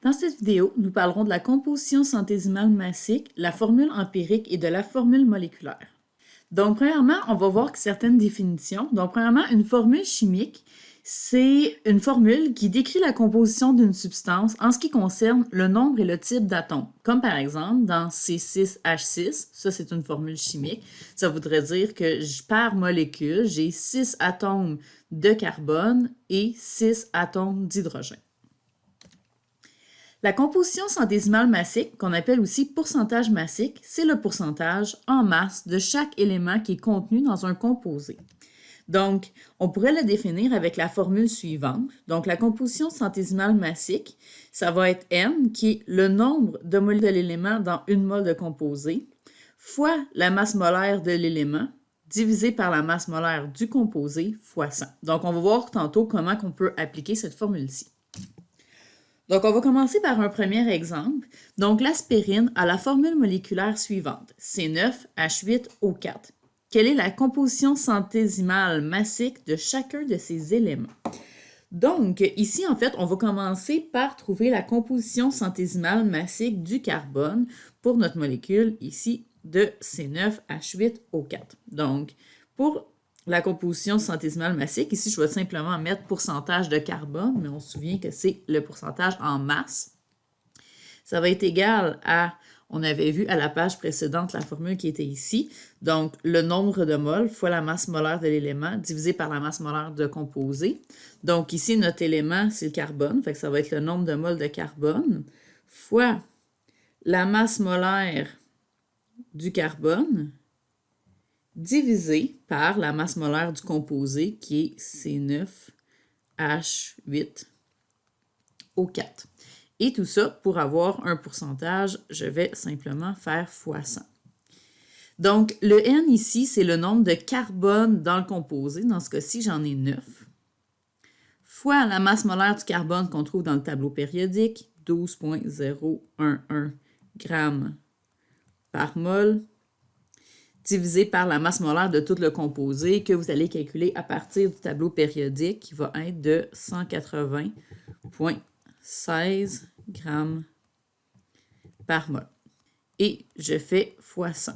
Dans cette vidéo, nous parlerons de la composition centésimale massique, la formule empirique et de la formule moléculaire. Donc, premièrement, on va voir certaines définitions. Donc, premièrement, une formule chimique, c'est une formule qui décrit la composition d'une substance en ce qui concerne le nombre et le type d'atomes. Comme par exemple, dans C6H6, ça c'est une formule chimique. Ça voudrait dire que par molécule, j'ai 6 atomes de carbone et 6 atomes d'hydrogène. La composition centésimale massique, qu'on appelle aussi pourcentage massique, c'est le pourcentage en masse de chaque élément qui est contenu dans un composé. Donc, on pourrait le définir avec la formule suivante. Donc, la composition centésimale massique, ça va être N, qui est le nombre de molécules de l'élément dans une mole de composé, fois la masse molaire de l'élément, divisé par la masse molaire du composé, fois 100. Donc, on va voir tantôt comment on peut appliquer cette formule-ci. Donc, on va commencer par un premier exemple. Donc, l'aspirine a la formule moléculaire suivante, C9H8O4. Quelle est la composition centésimale massique de chacun de ces éléments? Donc, ici, en fait, on va commencer par trouver la composition centésimale massique du carbone pour notre molécule ici de C9H8O4. Donc, pour la composition centésimale massique, ici, je vais simplement mettre pourcentage de carbone, mais on se souvient que c'est le pourcentage en masse. Ça va être égal à, on avait vu à la page précédente la formule qui était ici, donc le nombre de moles fois la masse molaire de l'élément divisé par la masse molaire de composé. Donc ici, notre élément, c'est le carbone, fait que ça va être le nombre de moles de carbone fois la masse molaire du carbone divisé par la masse molaire du composé qui est C9H8O4. Et tout ça, pour avoir un pourcentage, je vais simplement faire fois 100. Donc, le N ici, c'est le nombre de carbone dans le composé. Dans ce cas-ci, j'en ai 9. Fois la masse molaire du carbone qu'on trouve dans le tableau périodique, 12,011 grammes par mol, divisé par la masse molaire de tout le composé que vous allez calculer à partir du tableau périodique qui va être de 180,16 grammes par mol. Et je fais fois 100.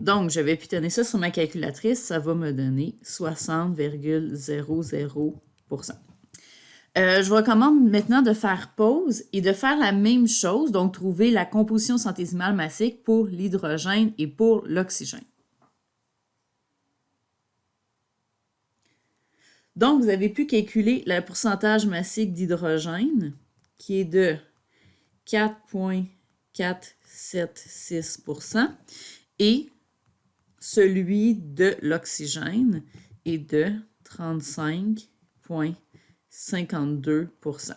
Donc, je vais pitonner ça sur ma calculatrice, ça va me donner 60,00%. Je vous recommande maintenant de faire pause et de faire la même chose, donc trouver la composition centésimale massique pour l'hydrogène et pour l'oxygène. Donc, vous avez pu calculer le pourcentage massique d'hydrogène, qui est de 4,476%, et celui de l'oxygène est de 35,52%.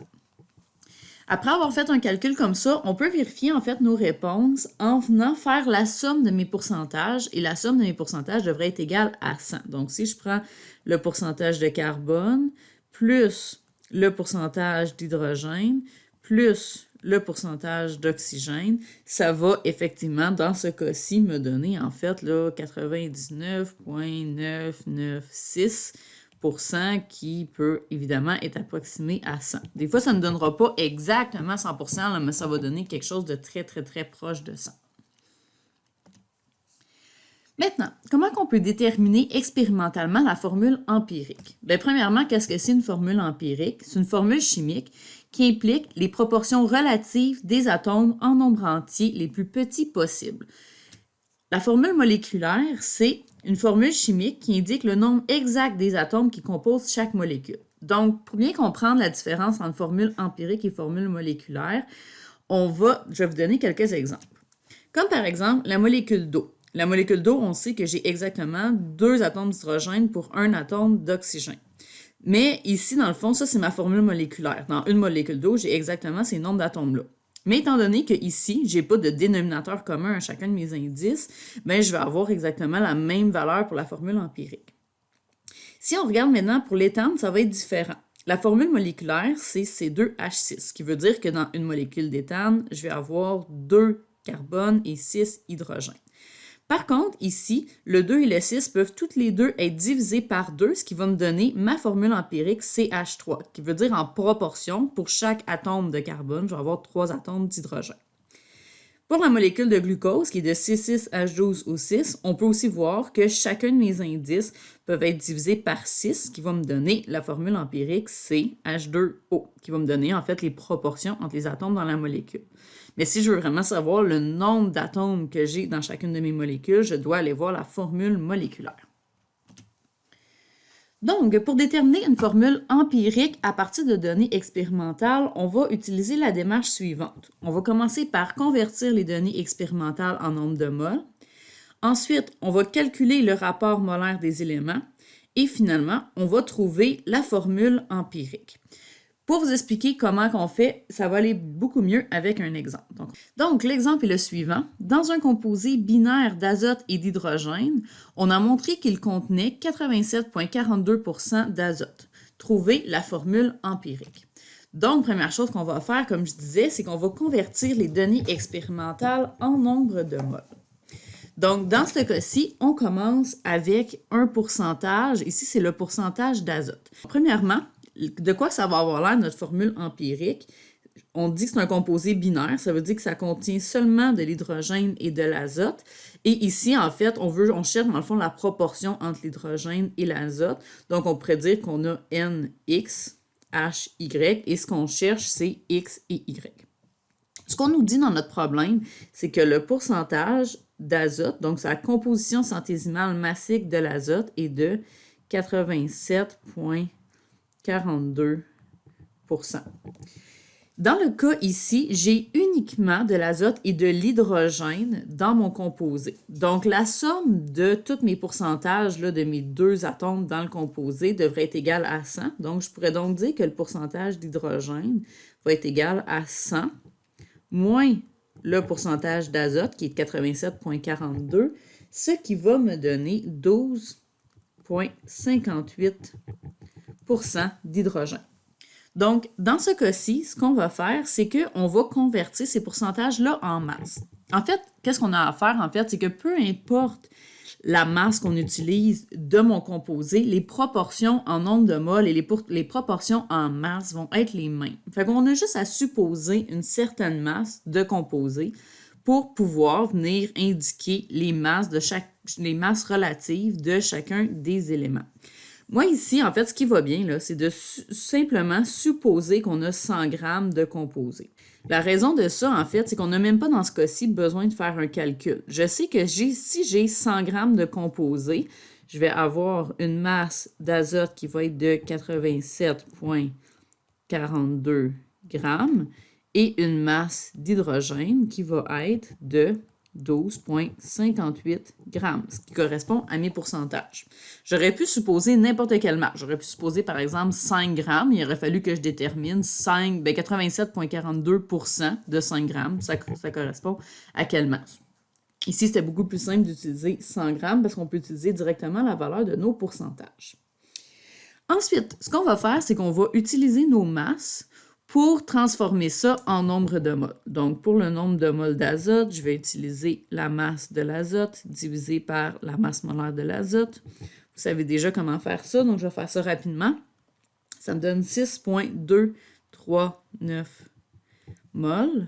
Après avoir fait un calcul comme ça, on peut vérifier en fait nos réponses en venant faire la somme de mes pourcentages, et la somme de mes pourcentages devrait être égale à 100. Donc, si je prends le pourcentage de carbone plus le pourcentage d'hydrogène plus le pourcentage d'oxygène, ça va effectivement, dans ce cas-ci, me donner en fait 99,996% qui peut évidemment être approximé à 100. Des fois, ça ne donnera pas exactement 100%, là, mais ça va donner quelque chose de très, très, très proche de 100. Maintenant, comment on peut déterminer expérimentalement la formule empirique? Bien, premièrement, qu'est-ce que c'est une formule empirique? C'est une formule chimique qui implique les proportions relatives des atomes en nombre entier les plus petits possibles. La formule moléculaire, c'est une formule chimique qui indique le nombre exact des atomes qui composent chaque molécule. Donc, pour bien comprendre la différence entre formule empirique et formule moléculaire, je vais vous donner quelques exemples. Comme par exemple la molécule d'eau. La molécule d'eau, on sait que j'ai exactement 2 atomes d'hydrogène pour 1 atome d'oxygène. Mais ici, dans le fond, ça, c'est ma formule moléculaire. Dans une molécule d'eau, j'ai exactement ces nombres d'atomes-là. Mais étant donné que ici, je n'ai pas de dénominateur commun à chacun de mes indices, bien, je vais avoir exactement la même valeur pour la formule empirique. Si on regarde maintenant pour l'éthane, ça va être différent. La formule moléculaire, c'est C2H6, ce qui veut dire que dans une molécule d'éthane, je vais avoir 2 carbone et 6 hydrogène. Par contre, ici, le 2 et le 6 peuvent toutes les deux être divisés par 2, ce qui va me donner ma formule empirique CH3, qui veut dire en proportion, pour chaque atome de carbone, je vais avoir 3 atomes d'hydrogène. Pour la molécule de glucose, qui est de C6H12O6, on peut aussi voir que chacun de mes indices peuvent être divisés par 6, qui va me donner la formule empirique CH2O, qui va me donner en fait les proportions entre les atomes dans la molécule. Mais si je veux vraiment savoir le nombre d'atomes que j'ai dans chacune de mes molécules, je dois aller voir la formule moléculaire. Donc, pour déterminer une formule empirique à partir de données expérimentales, on va utiliser la démarche suivante. On va commencer par convertir les données expérimentales en nombre de moles. Ensuite, on va calculer le rapport molaire des éléments. Et finalement, on va trouver la formule empirique. Pour vous expliquer comment on fait, ça va aller beaucoup mieux avec un exemple. Donc l'exemple est le suivant. Dans un composé binaire d'azote et d'hydrogène, on a montré qu'il contenait 87,42 % d'azote. Trouvez la formule empirique. Donc, première chose qu'on va faire, comme je disais, c'est qu'on va convertir les données expérimentales en nombre de moles. Donc, dans ce cas-ci, on commence avec un pourcentage. Ici, c'est le pourcentage d'azote. Premièrement, de quoi ça va avoir l'air notre formule empirique? On dit que c'est un composé binaire, ça veut dire que ça contient seulement de l'hydrogène et de l'azote. Et ici, en fait, on cherche dans le fond la proportion entre l'hydrogène et l'azote. Donc, on pourrait dire qu'on a NX, HY, et ce qu'on cherche, c'est X et Y. Ce qu'on nous dit dans notre problème, c'est que le pourcentage d'azote, donc sa composition centésimale massique de l'azote, est de 87,42 %. Dans le cas ici, j'ai uniquement de l'azote et de l'hydrogène dans mon composé. Donc, la somme de tous mes pourcentages là, de mes deux atomes dans le composé devrait être égale à 100. Donc, je pourrais donc dire que le pourcentage d'hydrogène va être égal à 100 moins le pourcentage d'azote qui est de 87,42, ce qui va me donner 12,58 % d'hydrogène. Donc, dans ce cas-ci, ce qu'on va faire, c'est qu'on va convertir ces pourcentages-là en masse. En fait, qu'est-ce qu'on a à faire, en fait, c'est que peu importe la masse qu'on utilise de mon composé, les proportions en nombre de moles et les proportions en masse vont être les mêmes. Fait qu'on a juste à supposer une certaine masse de composé pour pouvoir venir indiquer les masses relatives de chacun des éléments. Moi, ici, en fait, ce qui va bien, là, c'est de simplement supposer qu'on a 100 grammes de composé. La raison de ça, en fait, c'est qu'on n'a même pas dans ce cas-ci besoin de faire un calcul. Je sais que si j'ai 100 grammes de composé, je vais avoir une masse d'azote qui va être de 87,42 grammes et une masse d'hydrogène qui va être de 12,58 grammes, ce qui correspond à mes pourcentages. J'aurais pu supposer n'importe quelle masse. J'aurais pu supposer, par exemple, 5 grammes. Il aurait fallu que je détermine 87,42 % de 5 grammes. Ça correspond à quelle masse? Ici, c'était beaucoup plus simple d'utiliser 100 grammes parce qu'on peut utiliser directement la valeur de nos pourcentages. Ensuite, ce qu'on va faire, c'est qu'on va utiliser nos masses pour transformer ça en nombre de moles. Donc, pour le nombre de moles d'azote, je vais utiliser la masse de l'azote divisée par la masse molaire de l'azote. Vous savez déjà comment faire ça, donc je vais faire ça rapidement. Ça me donne 6,239 moles.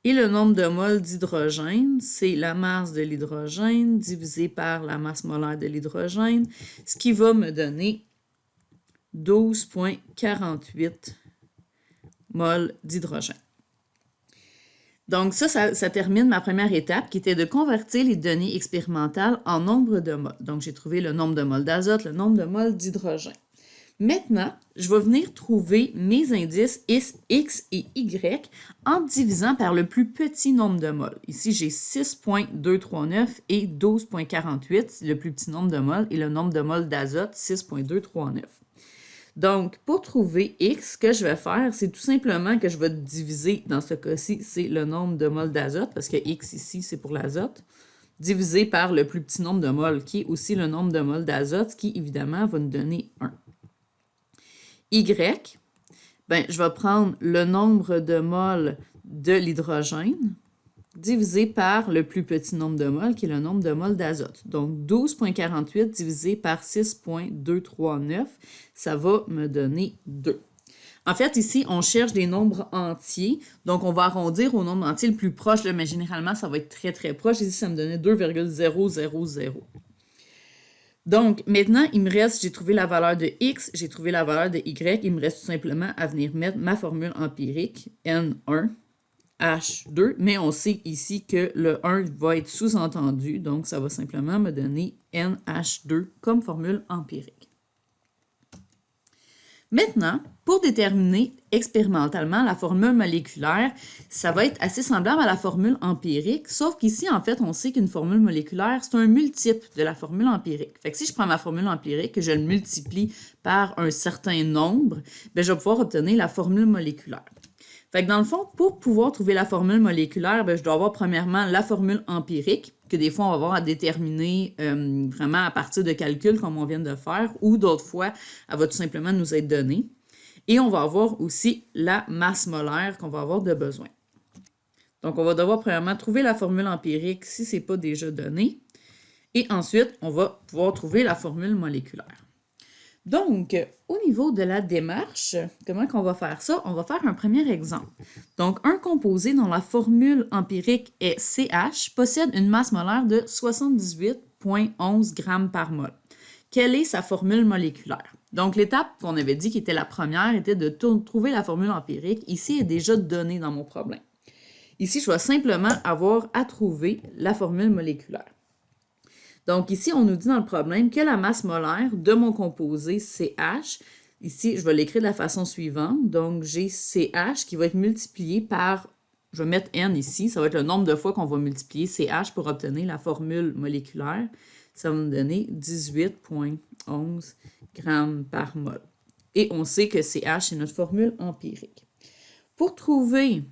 Et le nombre de moles d'hydrogène, c'est la masse de l'hydrogène divisée par la masse molaire de l'hydrogène, ce qui va me donner 12,48 moles d'hydrogène. Donc ça termine ma première étape qui était de convertir les données expérimentales en nombre de moles. Donc j'ai trouvé le nombre de moles d'azote, le nombre de moles d'hydrogène. Maintenant, je vais venir trouver mes indices X et Y en divisant par le plus petit nombre de moles. Ici, j'ai 6,239 et 12,48, c'est le plus petit nombre de moles, et le nombre de moles d'azote, 6,239. Donc, pour trouver X, ce que je vais faire, c'est tout simplement que je vais diviser, dans ce cas-ci, c'est le nombre de moles d'azote, parce que X ici, c'est pour l'azote, divisé par le plus petit nombre de moles, qui est aussi le nombre de moles d'azote, ce qui, évidemment, va nous donner 1. Y, ben, je vais prendre le nombre de moles de l'hydrogène, divisé par le plus petit nombre de moles, qui est le nombre de moles d'azote. Donc, 12,48 divisé par 6,239, ça va me donner 2. En fait, ici, on cherche des nombres entiers, donc on va arrondir au nombre entier le plus proche, là, mais généralement, ça va être très, très proche. Ici, ça me donnait 2,000. Donc, maintenant, il me reste, j'ai trouvé la valeur de x, j'ai trouvé la valeur de y, il me reste tout simplement à venir mettre ma formule empirique, N1, H2, mais on sait ici que le 1 va être sous-entendu, donc ça va simplement me donner NH2 comme formule empirique. Maintenant, pour déterminer expérimentalement la formule moléculaire, ça va être assez semblable à la formule empirique, sauf qu'ici, en fait, on sait qu'une formule moléculaire, c'est un multiple de la formule empirique. Fait que si je prends ma formule empirique, que je le multiplie par un certain nombre, bien, je vais pouvoir obtenir la formule moléculaire. Fait que dans le fond, pour pouvoir trouver la formule moléculaire, bien, je dois avoir premièrement la formule empirique, que des fois, on va avoir à déterminer vraiment à partir de calculs comme on vient de faire, ou d'autres fois, elle va tout simplement nous être donnée. Et on va avoir aussi la masse molaire qu'on va avoir de besoin. Donc, on va devoir premièrement trouver la formule empirique si ce n'est pas déjà donné. Et ensuite, on va pouvoir trouver la formule moléculaire. Donc, au niveau de la démarche, comment qu'on va faire ça? On va faire un premier exemple. Donc, un composé dont la formule empirique est CH possède une masse molaire de 78,11 g par mol. Quelle est sa formule moléculaire? Donc, l'étape qu'on avait dit qui était la première était de trouver la formule empirique. Ici, elle est déjà donnée dans mon problème. Ici, je vais simplement avoir à trouver la formule moléculaire. Donc, ici, on nous dit dans le problème que la masse molaire de mon composé CH, ici, je vais l'écrire de la façon suivante. Donc, j'ai CH qui va être multiplié par, je vais mettre N ici, ça va être le nombre de fois qu'on va multiplier CH pour obtenir la formule moléculaire. Ça va me donner 18,11 g par mol. Et on sait que CH est notre formule empirique. Pour trouver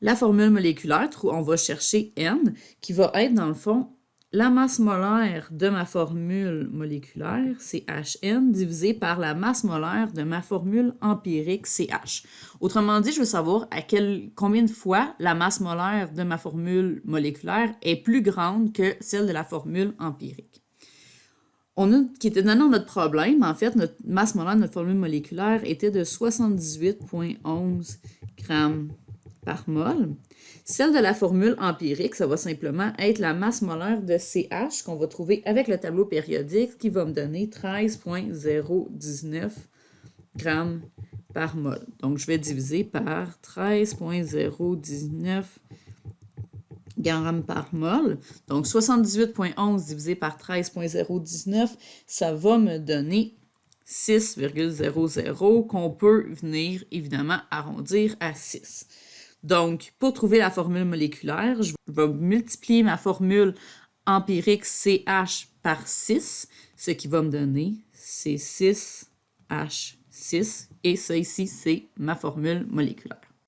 la formule moléculaire, on va chercher N, qui va être, dans le fond, la masse molaire de ma formule moléculaire, CHN, divisée par la masse molaire de ma formule empirique, CH. Autrement dit, je veux savoir combien de fois la masse molaire de ma formule moléculaire est plus grande que celle de la formule empirique. Qui était donné dans notre problème, en fait, notre masse molaire de notre formule moléculaire était de 78,11 g par mol. Celle de la formule empirique, ça va simplement être la masse molaire de CH qu'on va trouver avec le tableau périodique qui va me donner 13,019 g par mol. Donc, je vais diviser par 13,019 g par mol. Donc, 78,11 divisé par 13,019, ça va me donner 6,00 qu'on peut venir évidemment arrondir à 6. Donc, pour trouver la formule moléculaire, je vais multiplier ma formule empirique CH par 6, ce qui va me donner C6H6, et ça ici, c'est ma formule moléculaire.